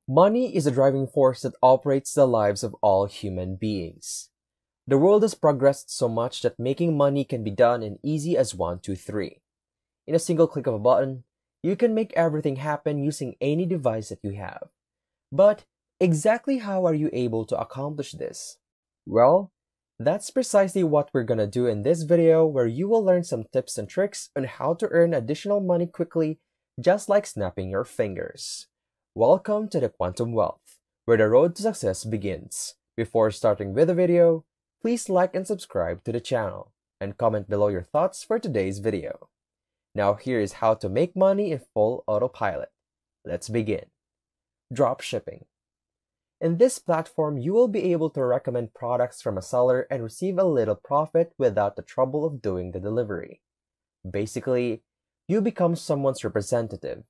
Money is a driving force that operates the lives of all human beings. The world has progressed so much that making money can be done in easy as 1, 2, 3. In a single click of a button, you can make everything happen using any device that you have. But exactly how are you able to accomplish this? Well, that's precisely what we're gonna do in this video, where you will learn some tips and tricks on how to earn additional money quickly, just like snapping your fingers. Welcome to the Quantum Wealth, where the road to success begins. Before starting with the video, please like and subscribe to the channel, and comment below your thoughts for today's video. Now here is how to make money in full autopilot. Let's begin. Drop shipping. In this platform, you will be able to recommend products from a seller and receive a little profit without the trouble of doing the delivery. Basically, you become someone's representative.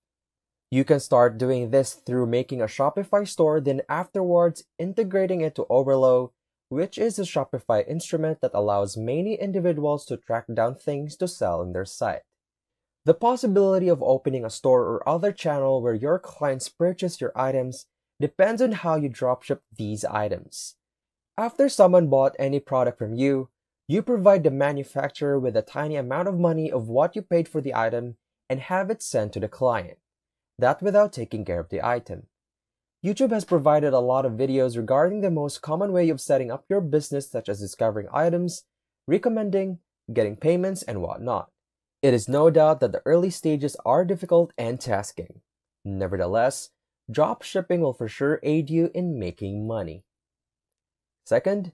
You can start doing this through making a Shopify store, then afterwards integrating it to Overflow, which is a Shopify instrument that allows many individuals to track down things to sell on their site. The possibility of opening a store or other channel where your clients purchase your items depends on how you dropship these items. After someone bought any product from you, you provide the manufacturer with a tiny amount of money of what you paid for the item and have it sent to the client. That without taking care of the item. YouTube has provided a lot of videos regarding the most common way of setting up your business, such as discovering items, recommending, getting payments, and whatnot. It is no doubt that the early stages are difficult and tasking. Nevertheless, drop shipping will for sure aid you in making money. Second,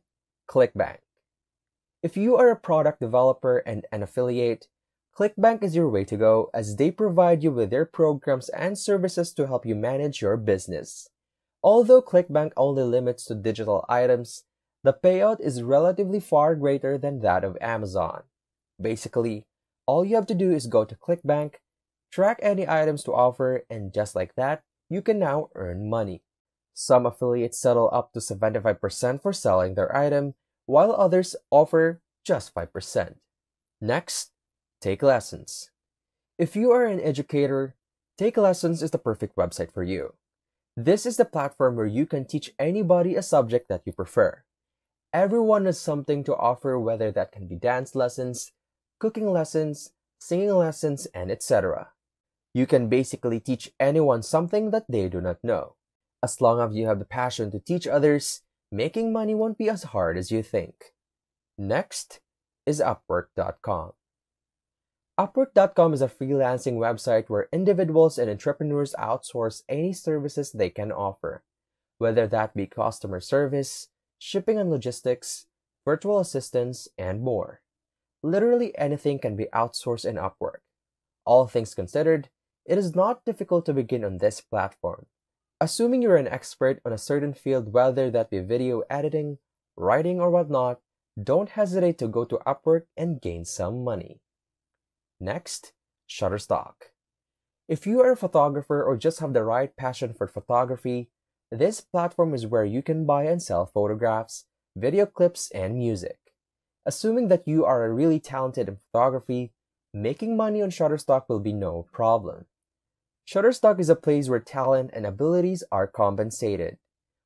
ClickBank. If you are a product developer and an affiliate, ClickBank is your way to go, as they provide you with their programs and services to help you manage your business. Although ClickBank only limits to digital items, the payout is relatively far greater than that of Amazon. Basically, all you have to do is go to ClickBank, track any items to offer, and just like that, you can now earn money. Some affiliates settle up to 75% for selling their item, while others offer just 5%. Next, Take Lessons. If you are an educator, Take Lessons is the perfect website for you. This is the platform where you can teach anybody a subject that you prefer. Everyone has something to offer, whether that can be dance lessons, cooking lessons, singing lessons, and etc. You can basically teach anyone something that they do not know. As long as you have the passion to teach others, making money won't be as hard as you think. Next is Upwork.com. Upwork.com is a freelancing website where individuals and entrepreneurs outsource any services they can offer, whether that be customer service, shipping and logistics, virtual assistants, and more. Literally anything can be outsourced in Upwork. All things considered, it is not difficult to begin on this platform. Assuming you're an expert on a certain field, whether that be video editing, writing, or whatnot, don't hesitate to go to Upwork and gain some money. Next, Shutterstock. If you are a photographer or just have the right passion for photography, this platform is where you can buy and sell photographs, video clips, and music. Assuming that you are really talented in photography, making money on Shutterstock will be no problem. Shutterstock is a place where talent and abilities are compensated.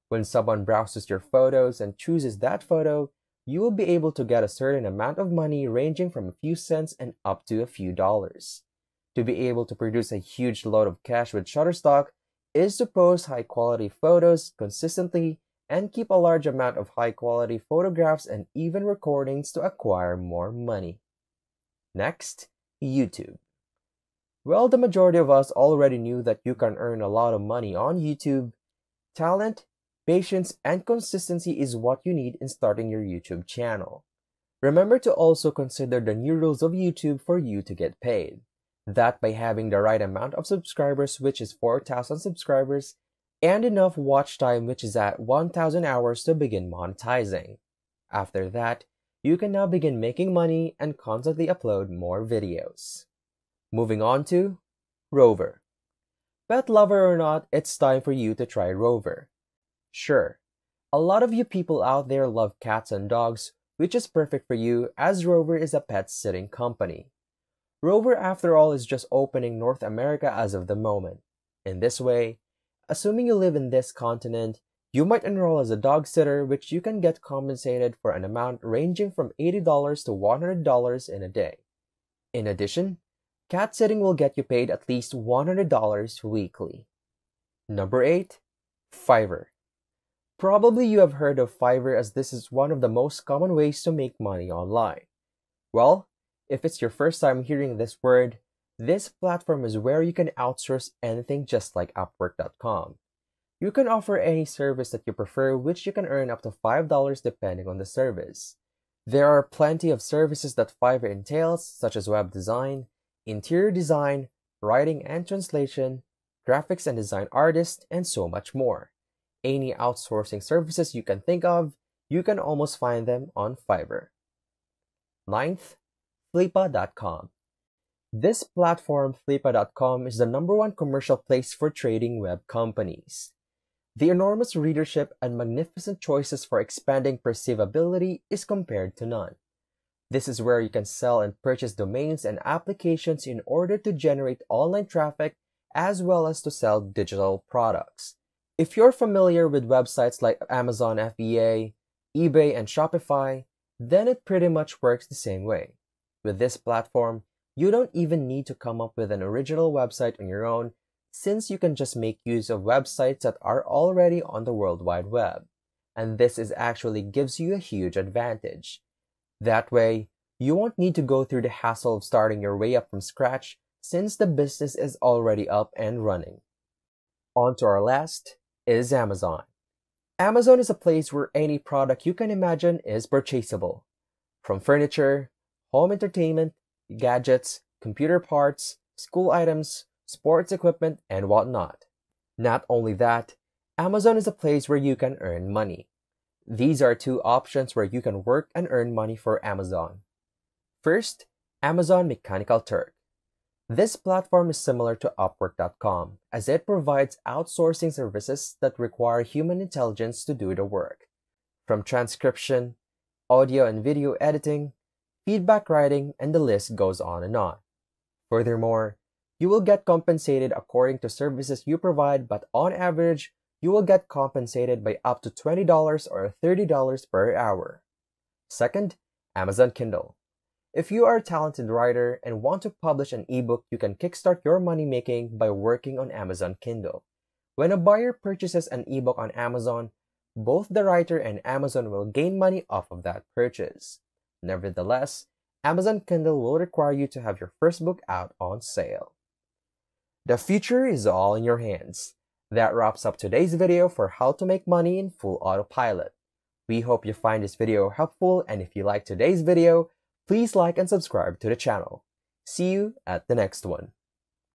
When someone browses your photos and chooses that photo, you will be able to get a certain amount of money ranging from a few cents and up to a few dollars. To be able to produce a huge load of cash with Shutterstock is to post high-quality photos consistently and keep a large amount of high-quality photographs and even recordings to acquire more money. Next, YouTube. Well, the majority of us already knew that you can earn a lot of money on YouTube. Talent, patience, and consistency is what you need in starting your YouTube channel. Remember to also consider the new rules of YouTube for you to get paid. That by having the right amount of subscribers, which is 4,000 subscribers, and enough watch time, which is at 1,000 hours to begin monetizing. After that, you can now begin making money and constantly upload more videos. Moving on to Rover. Pet lover or not, it's time for you to try Rover. Sure, a lot of you people out there love cats and dogs, which is perfect for you, as Rover is a pet sitting company. Rover, after all, is just opening North America as of the moment. In this way, Assuming you live in this continent, you might enroll as a dog sitter, which you can get compensated for an amount ranging from $80 to $100 in a day. In addition, cat sitting will get you paid at least $100 weekly. Number 8. Fiverr. Probably you have heard of Fiverr, as this is one of the most common ways to make money online. Well, if it's your first time hearing this word, this platform is where you can outsource anything, just like Upwork.com. You can offer any service that you prefer, which you can earn up to $5 depending on the service. There are plenty of services that Fiverr entails, such as web design, interior design, writing and translation, graphics and design artists, and so much more. Any outsourcing services you can think of, you can almost find them on Fiverr. 9th, Flippa.com. This platform, Flippa.com, is the #1 commercial place for trading web companies. The enormous readership and magnificent choices for expanding perceivability is compared to none. This is where you can sell and purchase domains and applications in order to generate online traffic, as well as to sell digital products. If you're familiar with websites like Amazon FBA, eBay, and Shopify, then it pretty much works the same way. With this platform, you don't even need to come up with an original website on your own, since you can just make use of websites that are already on the World Wide Web. And this actually gives you a huge advantage. That way, you won't need to go through the hassle of starting your way up from scratch, since the business is already up and running. On to our last is Amazon. Amazon is a place where any product you can imagine is purchasable. From furniture, home entertainment, gadgets, computer parts, school items, sports equipment, and whatnot. Not only that, Amazon is a place where you can earn money. These are 2 options where you can work and earn money for Amazon. First, Amazon Mechanical Turk. This platform is similar to Upwork.com, as it provides outsourcing services that require human intelligence to do the work. From transcription, audio and video editing, feedback writing, and the list goes on and on. Furthermore, you will get compensated according to services you provide, but on average, you will get compensated by up to $20 or $30 per hour. Second, Amazon Kindle. If you are a talented writer and want to publish an ebook, you can kickstart your money making by working on Amazon Kindle. When a buyer purchases an ebook on Amazon, both the writer and Amazon will gain money off of that purchase. Nevertheless, Amazon Kindle will require you to have your first book out on sale. The future is all in your hands. That wraps up today's video for how to make money in full autopilot. We hope you find this video helpful, and if you like today's video, please like and subscribe to the channel. See you at the next one.